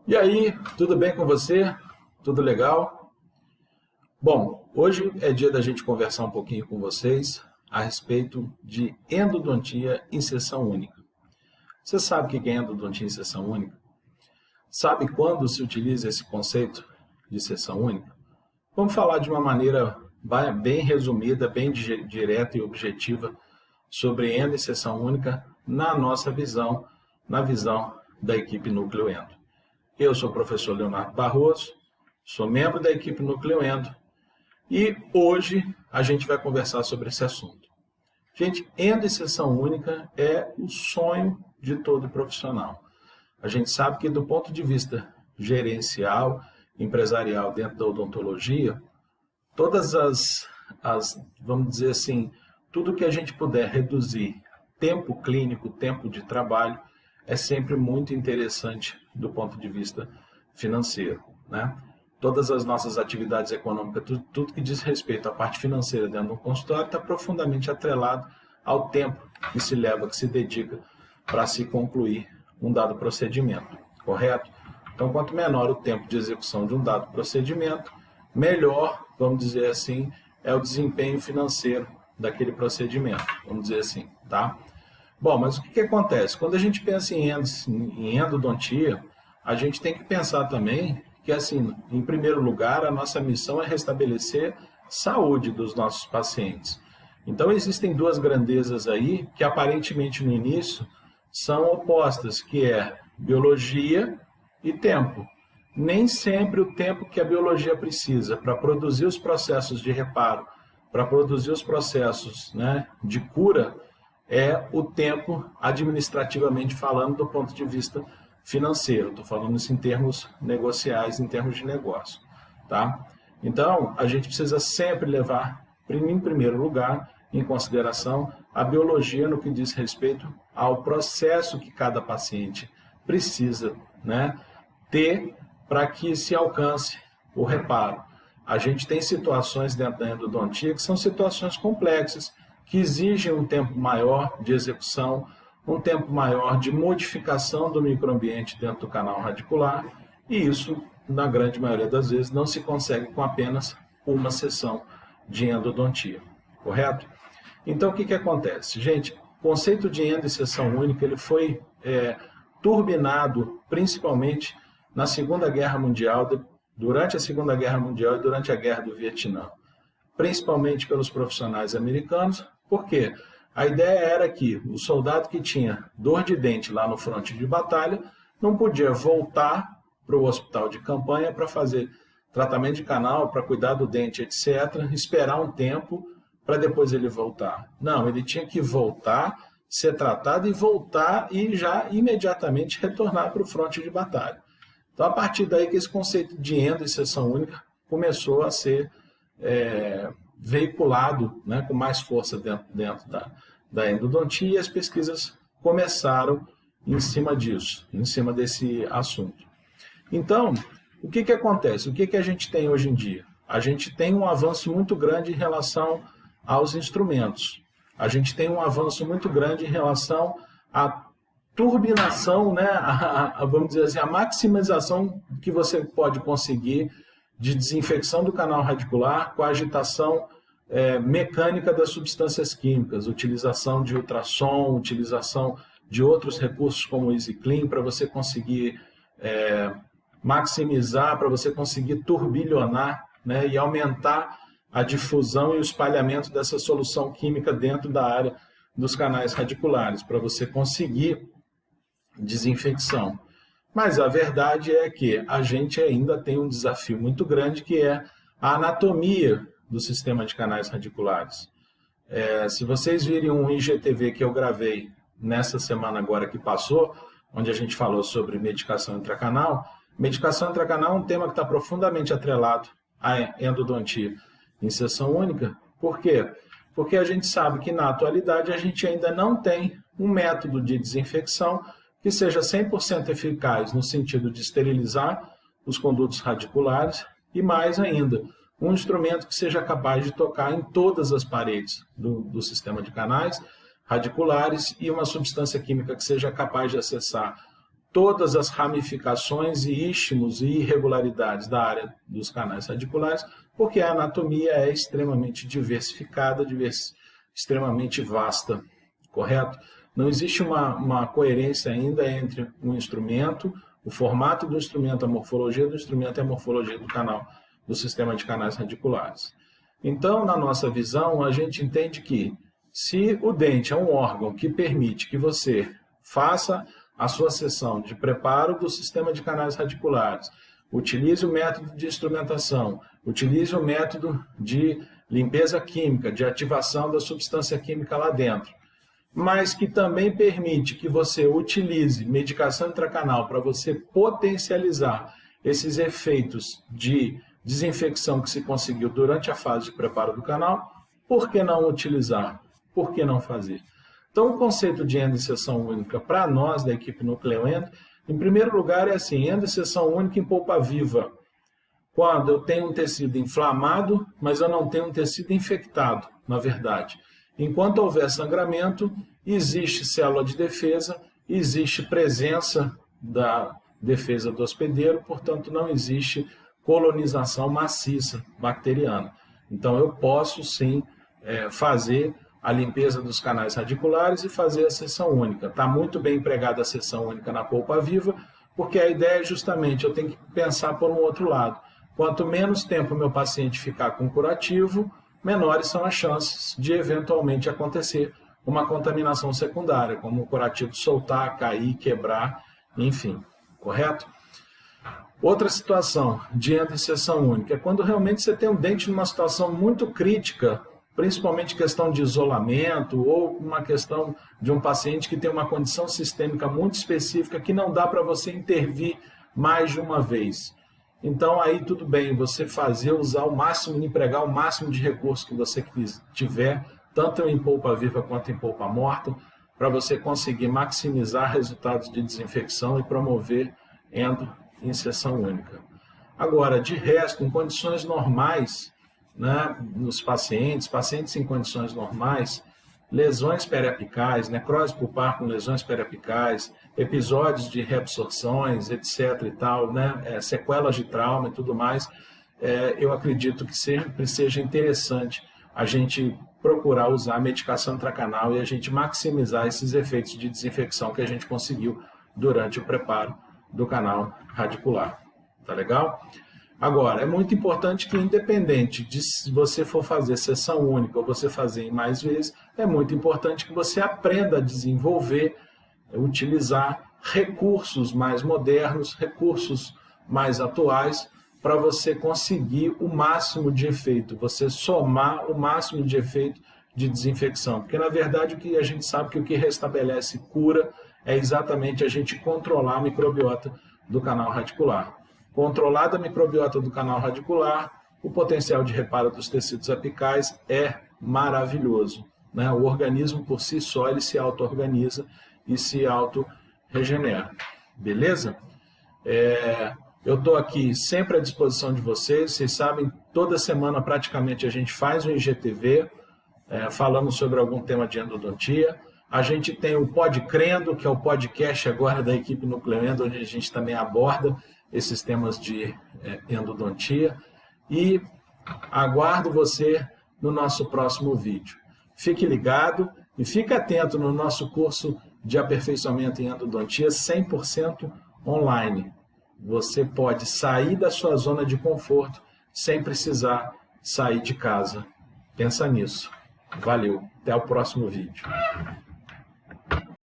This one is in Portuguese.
E aí, tudo bem com você? Tudo legal? Bom, hoje é dia da gente conversar um pouquinho com vocês a respeito de endodontia em seção única. Você sabe o que é endodontia em seção única? Sabe quando se utiliza esse conceito de seção única? Vamos falar de uma maneira bem resumida, bem direta e objetiva sobre endo e seção única na nossa visão, na visão da equipe Núcleo Endo. Eu sou o professor Leonardo Barroso, sou membro da equipe Núcleo Endo e hoje a gente vai conversar sobre esse assunto. Gente, endo e seção única é o sonho de todo profissional. A gente sabe que do ponto de vista gerencial, empresarial dentro da odontologia, todas vamos dizer assim, tudo que a gente puder reduzir tempo clínico, tempo de trabalho, é sempre muito interessante do ponto de vista financeiro, né? Todas as nossas atividades econômicas, tudo que diz respeito à parte financeira dentro do consultório está profundamente atrelado ao tempo que se leva, que se dedica para se concluir um dado procedimento, correto? Então, quanto menor o tempo de execução de um dado procedimento, melhor, vamos dizer assim, é o desempenho financeiro daquele procedimento, vamos dizer assim, tá? Bom, mas o que acontece? Quando a gente pensa em endodontia, a gente tem que pensar também que, assim, em primeiro lugar, a nossa missão é restabelecer saúde dos nossos pacientes. Então, existem duas grandezas aí que, aparentemente, no início, são opostas, que é biologia e tempo. Nem sempre o tempo que a biologia precisa para produzir os processos de reparo, para produzir os processos, né, de cura, é o tempo administrativamente falando do ponto de vista financeiro. Estou falando isso em termos negociais, em termos de negócio. Tá? Então, a gente precisa sempre levar, em primeiro lugar, em consideração a biologia no que diz respeito ao processo que cada paciente precisa, né, ter para que se alcance o reparo. A gente tem situações dentro da endodontia que são situações complexas, que exigem um tempo maior de execução, um tempo maior de modificação do microambiente dentro do canal radicular, e isso, na grande maioria das vezes, não se consegue com apenas uma sessão de endodontia, correto? Então, o que acontece? Gente, o conceito de endo e seção única ele foi turbinado principalmente na Segunda Guerra Mundial, durante a Segunda Guerra Mundial e durante a Guerra do Vietnã, principalmente pelos profissionais americanos. Por quê? A ideia era que o soldado que tinha dor de dente lá no fronte de batalha não podia voltar para o hospital de campanha para fazer tratamento de canal, para cuidar do dente, etc., esperar um tempo para depois ele voltar. Não, ele tinha que voltar, ser tratado e voltar e já imediatamente retornar para o fronte de batalha. Então, a partir daí que esse conceito de endo e seção única começou a ser veiculado, né, com mais força dentro da endodontia, e as pesquisas começaram em cima disso, em cima desse assunto. Então, o que acontece? O que a gente tem hoje em dia? A gente tem um avanço muito grande em relação aos instrumentos. A gente tem um avanço muito grande em relação à turbinação, né, vamos dizer assim, a maximização que você pode conseguir de desinfecção do canal radicular com a agitação mecânica das substâncias químicas, utilização de ultrassom, utilização de outros recursos como o EasyClean para você conseguir maximizar, para você conseguir turbilhonar, né, e aumentar a difusão e o espalhamento dessa solução química dentro da área dos canais radiculares, para você conseguir desinfecção. Mas a verdade é que a gente ainda tem um desafio muito grande, que é a anatomia do sistema de canais radiculares. Se vocês virem um IGTV que eu gravei nessa semana agora que passou, onde a gente falou sobre medicação intracanal é um tema que está profundamente atrelado à endodontia em seção única. Por quê? Porque a gente sabe que na atualidade a gente ainda não tem um método de desinfecção que seja 100% eficaz no sentido de esterilizar os condutos radiculares e, mais ainda, um instrumento que seja capaz de tocar em todas as paredes do sistema de canais radiculares e uma substância química que seja capaz de acessar todas as ramificações e istmos e irregularidades da área dos canais radiculares, porque a anatomia é extremamente diversificada, extremamente vasta, correto? Não existe uma coerência ainda entre um instrumento, o formato do instrumento, a morfologia do instrumento e a morfologia do canal, do sistema de canais radiculares. Então, na nossa visão, a gente entende que se o dente é um órgão que permite que você faça a sua sessão de preparo do sistema de canais radiculares, utilize o método de instrumentação, utilize o método de limpeza química, de ativação da substância química lá dentro, mas que também permite que você utilize medicação intracanal para você potencializar esses efeitos de desinfecção que se conseguiu durante a fase de preparo do canal, por que não utilizar? Por que não fazer? Então, o conceito de endoinserção única para nós da equipe Núcleo Endo, em primeiro lugar, é assim, endoinserção única em polpa viva. Quando eu tenho um tecido inflamado, mas eu não tenho um tecido infectado, na verdade. Enquanto houver sangramento, existe célula de defesa, existe presença da defesa do hospedeiro, portanto, não existe colonização maciça bacteriana. Então, eu posso, sim, fazer a limpeza dos canais radiculares e fazer a seção única. Está muito bem empregada a seção única na polpa viva, porque a ideia é justamente, eu tenho que pensar por um outro lado. Quanto menos tempo meu paciente ficar com curativo, menores são as chances de eventualmente acontecer uma contaminação secundária, como o curativo soltar, cair, quebrar, enfim, correto? Outra situação de endoinserção única é quando realmente você tem um dente numa situação muito crítica, principalmente questão de isolamento ou uma questão de um paciente que tem uma condição sistêmica muito específica que não dá para você intervir mais de uma vez. Então aí tudo bem, você usar o máximo, empregar o máximo de recursos que você tiver, tanto em polpa viva quanto em polpa morta, para você conseguir maximizar resultados de desinfecção e promover endoinserção única. Agora, de resto, em condições normais, né, nos pacientes em condições normais, lesões periapicais, necrose pulpar com lesões periapicais, episódios de reabsorções, etc. e tal, né, sequelas de trauma e tudo mais, eu acredito que sempre seja interessante a gente procurar usar a medicação intracanal e a gente maximizar esses efeitos de desinfecção que a gente conseguiu durante o preparo do canal radicular. Tá legal? Agora, é muito importante que, independente de se você for fazer sessão única ou você fazer em mais vezes, é muito importante que você aprenda a desenvolver, utilizar recursos mais modernos, recursos mais atuais, para você conseguir o máximo de efeito, você somar o máximo de efeito de desinfecção. Porque, na verdade, o que a gente sabe que o que restabelece cura é exatamente a gente controlar a microbiota do canal radicular. Controlada a microbiota do canal radicular, o potencial de reparo dos tecidos apicais é maravilhoso, né? O organismo por si só ele se auto-organiza e se auto-regenera. Beleza? Eu estou aqui sempre à disposição de vocês. Vocês sabem, toda semana praticamente a gente faz um IGTV falando sobre algum tema de endodontia. A gente tem o Podcrendo, que é o podcast agora da equipe Núcleo Endo, onde a gente também aborda esses temas de endodontia. E aguardo você no nosso próximo vídeo. Fique ligado e fique atento no nosso curso de aperfeiçoamento em endodontia 100% online. Você pode sair da sua zona de conforto sem precisar sair de casa. Pensa nisso. Valeu. Até o próximo vídeo.